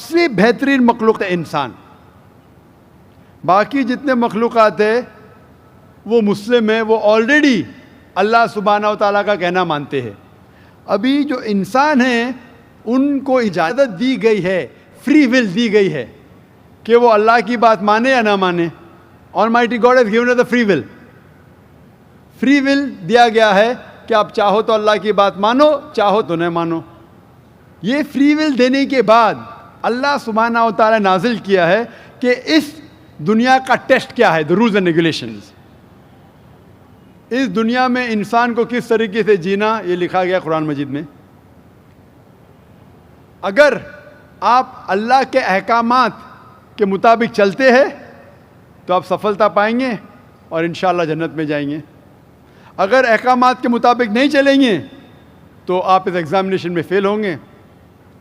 سے بہترین مخلوق ہے انسان. باقی جتنے مخلوقات ہیں وہ مسلم ہیں, وہ آلریڈی اللہ سبحانہ و تعالیٰ کا کہنا مانتے ہیں. ابھی جو انسان ہیں ان کو اجازت دی گئی ہے, فری ول دی گئی ہے کہ وہ اللہ کی بات مانے یا نہ مانے. Almighty God has given us the free will. Free will دیا گیا ہے کہ آپ چاہو تو اللہ کی بات مانو, چاہو تو نہ مانو. یہ فری ول دینے کے بعد اللہ سبحانہ و تعالیٰ نازل کیا ہے کہ اس دنیا کا ٹیسٹ کیا ہے, the rules and regulations. اس دنیا میں انسان کو کس طریقے سے جینا, یہ لکھا گیا قرآن مجید میں. اگر آپ اللہ کے احکامات کے مطابق چلتے ہیں تو آپ سفلتا پائیں گے اور انشاءاللہ جنت میں جائیں گے. اگر احکامات کے مطابق نہیں چلیں گے تو آپ اس ایگزامینیشن میں فیل ہوں گے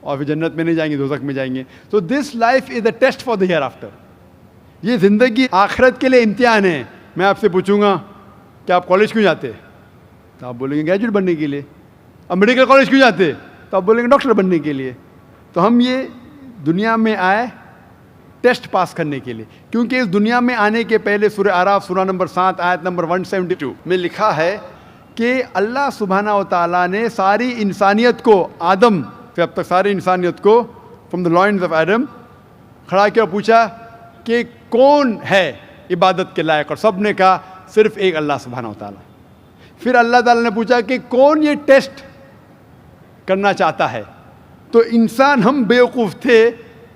اور پھر جنت میں نہیں جائیں گے, دوزخ میں جائیں گے. تو this life is a test for the hereafter. یہ زندگی آخرت کے لیے امتحان ہے. میں آپ سے پوچھوں گا کہ آپ کالج کیوں جاتے, تو آپ بولیں گے گریجویٹ بننے کے لیے. اب میڈیکل کالج کیوں جاتے, تو آپ بولیں گے ڈاکٹر بننے کے لیے. تو ہم یہ دنیا میں آئے ٹیسٹ پاس کرنے کے لیے, کیونکہ اس دنیا میں آنے کے پہلے سورہ اعراف سورہ نمبر 7 آیت نمبر 172 میں لکھا ہے کہ اللہ سبحانہ و تعالیٰ نے ساری انسانیت کو, آدم سے اب تک ساری انسانیت کو from the lines of Adam کھڑا کیا, پوچھا کہ کون ہے عبادت کے لائق, اور سب نے کہا صرف ایک اللہ سبحانہ و تعالیٰ. پھر اللہ تعالیٰ نے پوچھا کہ کون یہ ٹیسٹ کرنا چاہتا ہے, تو انسان ہم بیوقوف تھے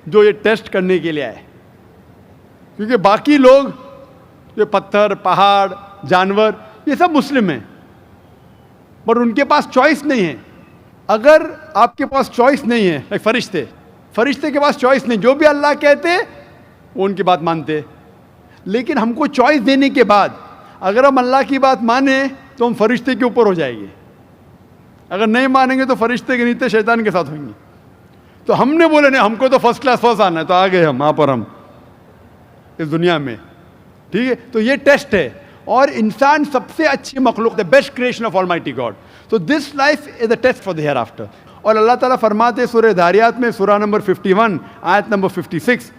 جو یہ ٹیسٹ کرنے کے لیے آئے, کیونکہ باقی لوگ جو پتھر, پہاڑ, جانور یہ سب مسلم ہیں, پر ان کے پاس چوائس نہیں ہے. اگر آپ کے پاس چوائس نہیں ہے, فرشتے کے پاس چوائس نہیں, جو بھی اللہ کہتے وہ ان کی بات مانتے. لیکن ہم کو چوائس دینے کے بعد اگر ہم اللہ کی بات مانیں تو ہم فرشتے کے اوپر ہو جائیں گے, اگر نہیں مانیں گے تو فرشتے کے نیچے شیطان کے ساتھ ہوئیں گے. تو ہم نے بولے نہیں, ہم کو تو فرسٹ کلاس فرسٹ آنا ہے, تو آ گئے ہم وہاں پر, ہم اس دنیا میں. ٹھیک ہے, تو یہ ٹیسٹ ہے, اور انسان سب سے اچھی مخلوق ہے, best creation of Almighty God. تو this life is a test for the hereafter. اور اللہ تعالیٰ فرماتے سورہ داریات میں سورہ نمبر 51 آیت نمبر 56,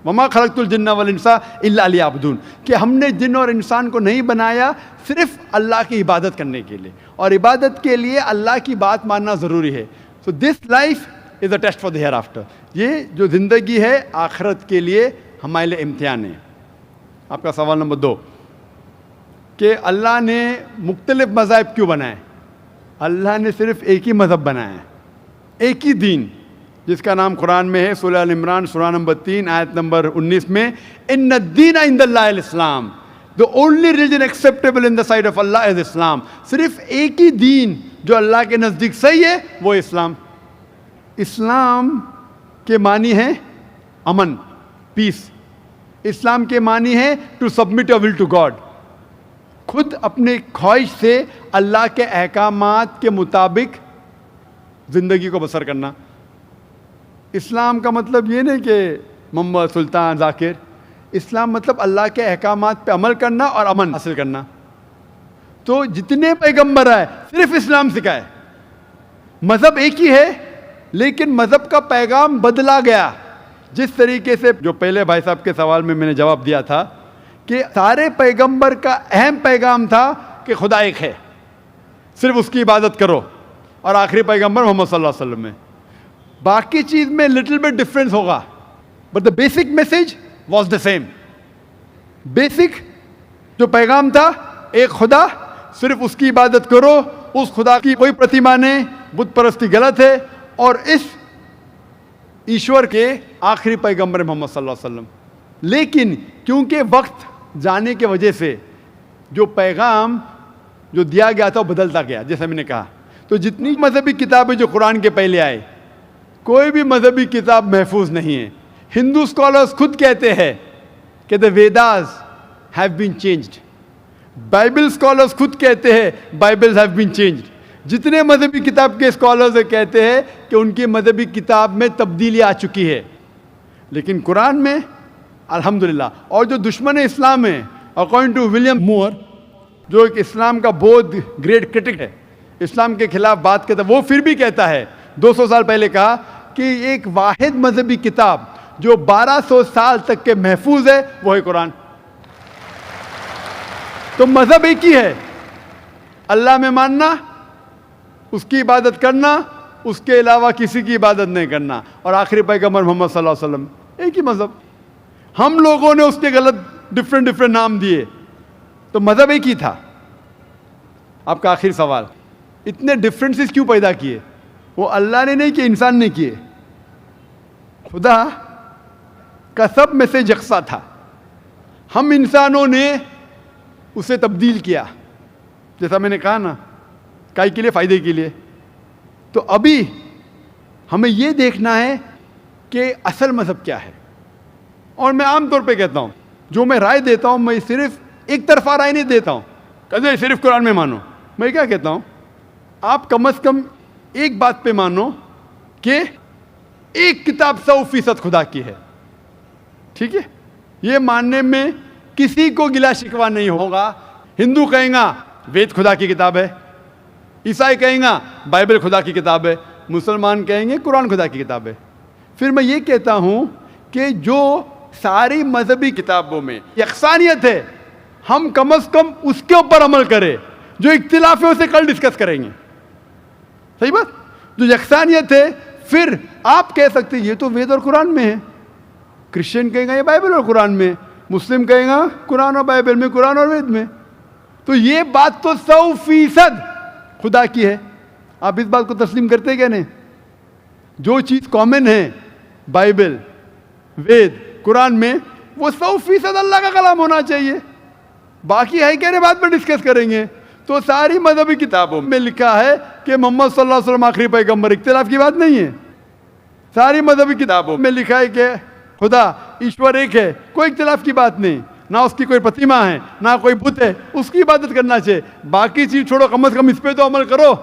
وما خلقت الجن والانس الا لیعبدون, کہ ہم نے جن اور انسان کو نہیں بنایا صرف اللہ کی عبادت کرنے کے لیے, اور عبادت کے لیے اللہ کی بات ماننا ضروری ہے. So this life is a test for the hereafter. یہ جو زندگی ہے آخرت کے لیے ہمارے لیے امتحان ہے. آپ کا سوال نمبر 2 کہ اللہ نے مختلف مذاہب کیوں بنائے. اللہ نے صرف ایک ہی مذہب بنایا ہے, ایک ہی دین, جس کا نام قرآن میں ہے سورہ ال عمران سورہ نمبر 3 آیت نمبر 19 میں, ان الدین عند اللہ الاسلام, the only religion acceptable in the sight of Allah is Islam. صرف ایک ہی دین جو اللہ کے نزدیک صحیح ہے وہ اسلام. اسلام کے معنی ہے امن, پیس. اسلام کے معنی ہے to submit your will to God, خود اپنے خواہش سے اللہ کے احکامات کے مطابق زندگی کو بسر کرنا. اسلام کا مطلب یہ نہیں کہ محمد سلطان ذاکر, اسلام مطلب اللہ کے احکامات پہ عمل کرنا اور امن حاصل کرنا. تو جتنے پیغمبر آئے صرف اسلام سکھائے. مذہب ایک ہی ہے لیکن مذہب کا پیغام بدلا گیا. جس طریقے سے جو پہلے بھائی صاحب کے سوال میں نے جواب دیا تھا کہ سارے پیغمبر کا اہم پیغام تھا کہ خدا ایک ہے, صرف اس کی عبادت کرو, اور آخری پیغمبر محمد صلی اللہ علیہ وسلم میں. باقی چیز میں لٹل بٹ ڈفرینس ہوگا, but the basic message was the same. Basic جو پیغام تھا ایک خدا, صرف اس کی عبادت کرو, اس خدا کی کوئی پرتیما نہیں, بت پرستی غلط ہے, اور اس ایشور کے آخری پیغمبر محمد صلی اللہ علیہ وسلم. لیکن کیونکہ وقت جانے کی وجہ سے جو پیغام جو دیا گیا تھا وہ بدلتا گیا, جیسے میں نے کہا. تو جتنی مذہبی کتابیں جو قرآن کے پہلے آئے, کوئی بھی مذہبی کتاب محفوظ نہیں ہے. ہندو اسکالرز خود کہتے ہیں کہ the Vedas have been changed. Bible scholars خود کہتے ہیں بائبلز have been changed. جتنے مذہبی کتاب کے اسکالرز کہتے ہیں کہ ان کی مذہبی کتاب میں تبدیلی آ چکی ہے, لیکن قرآن میں الحمدللہ. اور جو دشمن اسلام ہے, اکارڈنگ ٹو ولیم مور, جو ایک اسلام کا بہت گریٹ کرٹک ہے, اسلام کے خلاف بات کرتا ہے, وہ پھر بھی کہتا ہے 200 سال پہلے کہا کہ ایک واحد مذہبی کتاب جو 1200 سال تک کے محفوظ ہے وہ ہے قرآن. تو مذہب ایک ہی ہے, اللہ میں ماننا, اس کی عبادت کرنا, اس کے علاوہ کسی کی عبادت نہیں کرنا, اور آخری پیغمبر محمد صلی اللہ علیہ وسلم. ایک ہی مذہب. ہم لوگوں نے اس کے غلط ڈفرینٹ نام دیے, تو مذہب ایک ہی تھا. آپ کا آخری سوال, اتنے ڈفرینسز کیوں پیدا کیے؟ وہ اللہ نے نہیں کیے, انسان نے کیے. خدا کا سب میں سے یکساں تھا, ہم انسانوں نے اسے تبدیل کیا, جیسا میں نے کہا نا, کائی کے لیے, فائدے کے لیے. تو ابھی ہمیں یہ دیکھنا ہے کہ اصل مذہب کیا ہے. اور میں عام طور پہ کہتا ہوں, جو میں رائے دیتا ہوں, میں صرف ایک طرفہ رائے نہیں دیتا ہوں کہ صرف قرآن میں مانو. میں کیا کہتا ہوں, آپ کم از کم ایک بات پہ مانو کہ ایک کتاب 100% خدا کی ہے. ٹھیک ہے, یہ ماننے میں کسی کو گلا شکوہ نہیں ہوگا. ہندو کہیں گا وید خدا کی کتاب ہے, عیسائی کہیں گا بائبل خدا کی کتاب ہے, مسلمان کہیں گے قرآن خدا کی کتاب ہے. پھر میں یہ کہتا ہوں کہ جو ساری مذہبی کتابوں میں یکسانیت ہے, ہم کم از کم اس کے اوپر عمل کریں. جو اختلاف ہے اسے کل ڈسکس کریں گے. صحیح بات. جو یکسانیت ہے, پھر آپ کہہ سکتے یہ تو وید اور قرآن میں ہے, کرسچن کہیں گا یہ بائبل اور قرآن میں, مسلم کہیں گا قرآن اور بائبل میں, قرآن اور وید میں. تو یہ بات تو 100% خدا کی ہے. آپ اس بات کو تسلیم کرتے کیا نہیں؟ جو چیز کامن ہے بائبل, وید, قرآن میں, وہ 100% اللہ کا کلام ہونا چاہیے. باقی ہے کہنے بات پر ڈسکس کریں گے. تو ساری مذہبی کتابوں میں لکھا ہے کہ محمد صلی اللہ علیہ وسلم آخری پیغمبر, اختلاف کی بات نہیں ہے. ساری مذہبی کتابوں میں لکھا ہے کہ خدا ایشور ایک ہے, کوئی اختلاف کی بات نہیں. نہ اس کی کوئی پرتیما ہے, نہ کوئی بت ہے, اس کی عبادت کرنا چاہیے. باقی چیز چھوڑو, کم از کم اس پہ تو عمل کرو.